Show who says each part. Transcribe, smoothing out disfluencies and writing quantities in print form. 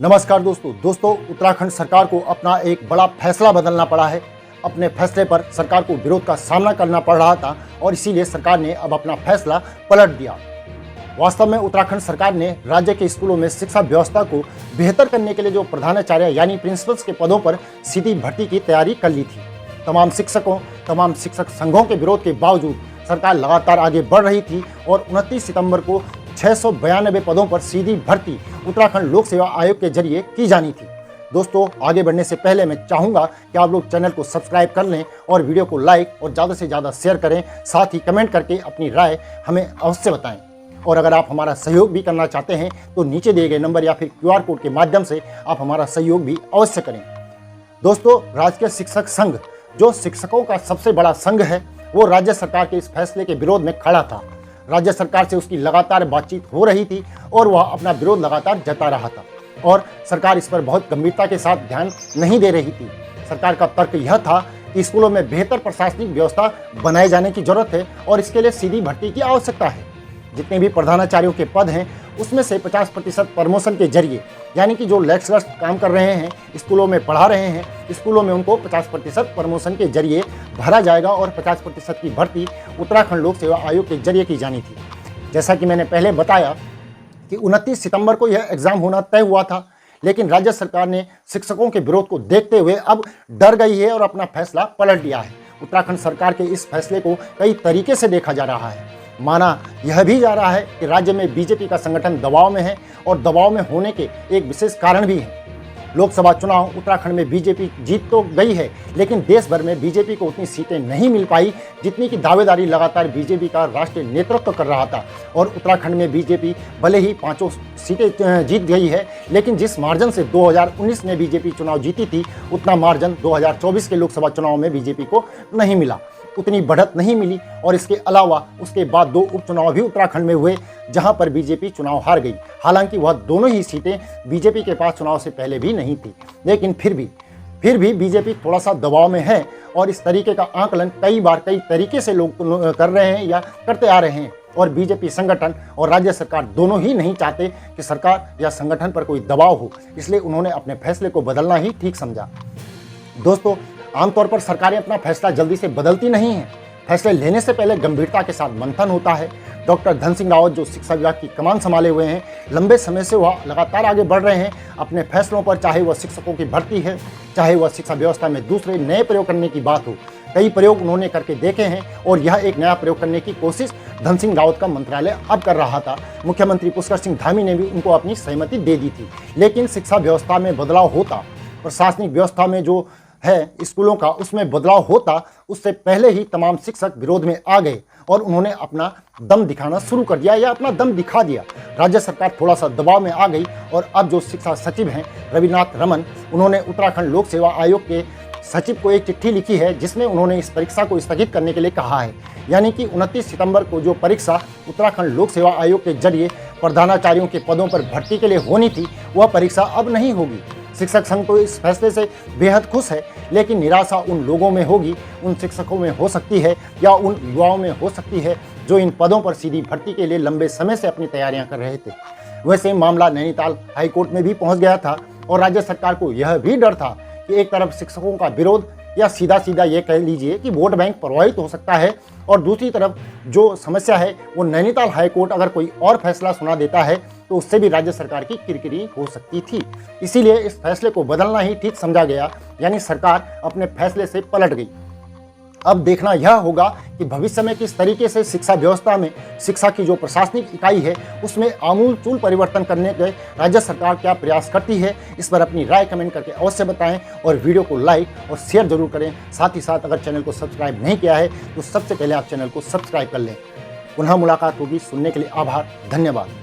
Speaker 1: नमस्कार दोस्तों उत्तराखंड सरकार को अपना एक बड़ा फैसला बदलना पड़ा है। अपने फैसले पर सरकार को विरोध का सामना करना पड़ रहा था और इसीलिए सरकार ने अब अपना फैसला पलट दिया। वास्तव में उत्तराखंड सरकार ने राज्य के स्कूलों में शिक्षा व्यवस्था को बेहतर करने के लिए जो प्रधानाचार्य यानी प्रिंसिपल्स के पदों पर सीधी भर्ती की तैयारी कर ली थी। तमाम शिक्षक संघों के विरोध के बावजूद सरकार लगातार आगे बढ़ रही थी और 29 सितंबर को 692 पदों पर सीधी भर्ती उत्तराखंड लोक सेवा आयोग के जरिए की जानी थी। दोस्तों, आगे बढ़ने से पहले मैं चाहूँगा कि आप लोग चैनल को सब्सक्राइब कर लें और वीडियो को लाइक और ज़्यादा से ज़्यादा शेयर करें। साथ ही कमेंट करके अपनी राय हमें अवश्य बताएं। और अगर आप हमारा सहयोग भी करना चाहते हैं तो नीचे दिए गए नंबर या फिर QR कोड के माध्यम से आप हमारा सहयोग भी अवश्य करें। दोस्तों, राजकीय शिक्षक संघ जो शिक्षकों का सबसे बड़ा संघ है, वो राज्य सरकार के इस फैसले के विरोध में खड़ा था। राज्य सरकार से उसकी लगातार बातचीत हो रही थी और वह अपना विरोध लगातार जता रहा था और सरकार इस पर बहुत गंभीरता के साथ ध्यान नहीं दे रही थी। सरकार का तर्क यह था कि स्कूलों में बेहतर प्रशासनिक व्यवस्था बनाए जाने की जरूरत है और इसके लिए सीधी भर्ती की आवश्यकता है। जितने भी प्रधानाचार्यों के पद हैं उसमें से 50% प्रमोशन के जरिए, यानी कि जो लेक्चरर्स काम कर रहे हैं, स्कूलों में पढ़ा रहे हैं, स्कूलों में उनको 50% प्रमोशन के जरिए भरा जाएगा और 50% की भर्ती उत्तराखंड लोक सेवा आयोग के जरिए की जानी थी। जैसा कि मैंने पहले बताया कि 29 सितंबर को यह एग्ज़ाम होना तय हुआ था, लेकिन राज्य सरकार ने शिक्षकों के विरोध को देखते हुए अब डर गई है और अपना फैसला पलट लिया है। उत्तराखंड सरकार के इस फैसले को कई तरीके से देखा जा रहा है। माना यह भी जा रहा है कि राज्य में बीजेपी का संगठन दबाव में है और दबाव में होने के एक विशेष कारण भी है। लोकसभा चुनाव उत्तराखंड में बीजेपी जीत तो गई है, लेकिन देश भर में बीजेपी को उतनी सीटें नहीं मिल पाई जितनी की दावेदारी लगातार बीजेपी का राष्ट्रीय नेतृत्व कर रहा था। और उत्तराखंड में बीजेपी भले ही 5 सीटें जीत गई है, लेकिन जिस मार्जिन से 2019 में बीजेपी चुनाव जीती थी, उतना मार्जिन 2024 के लोकसभा चुनाव में बीजेपी को नहीं मिला, उतनी बढ़त नहीं मिली। और इसके अलावा उसके बाद 2 उपचुनाव भी उत्तराखंड में हुए जहां पर बीजेपी चुनाव हार गई। हालांकि वह दोनों ही सीटें बीजेपी के पास चुनाव से पहले भी नहीं थी, लेकिन फिर भी बीजेपी थोड़ा सा दबाव में है और इस तरीके का आंकलन कई तरीके से लोग कर रहे हैं या करते आ रहे हैं। और बीजेपी संगठन और राज्य सरकार दोनों ही नहीं चाहते कि सरकार या संगठन पर कोई दबाव हो, इसलिए उन्होंने अपने फैसले को बदलना ही ठीक समझा। दोस्तों, आमतौर पर सरकारें अपना फैसला जल्दी से बदलती नहीं हैं। फैसले लेने से पहले गंभीरता के साथ मंथन होता है। डॉक्टर धन सिंह रावत जो शिक्षा विभाग की कमान संभाले हुए हैं, लंबे समय से वह लगातार आगे बढ़ रहे हैं अपने फैसलों पर, चाहे वह शिक्षकों की भर्ती है, चाहे वह शिक्षा व्यवस्था में दूसरे नए प्रयोग करने की बात हो। कई प्रयोग उन्होंने करके देखे हैं और यह एक नया प्रयोग करने की कोशिश धन सिंह रावत का मंत्रालय अब कर रहा था। मुख्यमंत्री पुष्कर सिंह धामी ने भी उनको अपनी सहमति दे दी थी, लेकिन शिक्षा व्यवस्था में बदलाव होता, प्रशासनिक व्यवस्था में जो है स्कूलों का, उसमें बदलाव होता, उससे पहले ही तमाम शिक्षक विरोध में आ गए और उन्होंने अपना दम दिखाना शुरू कर दिया या अपना दम दिखा दिया। राज्य सरकार थोड़ा सा दबाव में आ गई और अब जो शिक्षा सचिव हैं रविनाथ रमन, उन्होंने उत्तराखंड लोक सेवा आयोग के सचिव को एक चिट्ठी लिखी है जिसमें उन्होंने इस परीक्षा को स्थगित करने के लिए कहा है। यानी कि 29 सितंबर को जो परीक्षा उत्तराखंड लोक सेवा आयोग के जरिए प्रधानाचार्यों के पदों पर भर्ती के लिए होनी थी, वह परीक्षा अब नहीं होगी। शिक्षक संघ तो इस फैसले से बेहद खुश है, लेकिन निराशा उन लोगों में होगी, उन शिक्षकों में हो सकती है या उन युवाओं में हो सकती है जो इन पदों पर सीधी भर्ती के लिए लंबे समय से अपनी तैयारियां कर रहे थे। वैसे मामला नैनीताल हाईकोर्ट में भी पहुंच गया था और राज्य सरकार को यह भी डर था कि एक तरफ शिक्षकों का विरोध या सीधा ये कह लीजिए कि वोट बैंक प्रभावित हो सकता है और दूसरी तरफ जो समस्या है वो नैनीताल हाईकोर्ट अगर कोई और फैसला सुना देता है तो उससे भी राज्य सरकार की किरकिरी हो सकती थी। इसीलिए इस फैसले को बदलना ही ठीक समझा गया, यानी सरकार अपने फैसले से पलट गई। अब देखना यह होगा कि भविष्य में किस तरीके से शिक्षा व्यवस्था में शिक्षा की जो प्रशासनिक इकाई है उसमें आमूलचूल परिवर्तन करने के राज्य सरकार क्या प्रयास करती है। इस पर अपनी राय कमेंट करके अवश्य बताएं और वीडियो को लाइक और शेयर जरूर करें। साथ ही साथ अगर चैनल को सब्सक्राइब नहीं किया है तो सबसे पहले आप चैनल को सब्सक्राइब कर लें। पुनः मुलाकात होगी। सुनने के लिए आभार, धन्यवाद।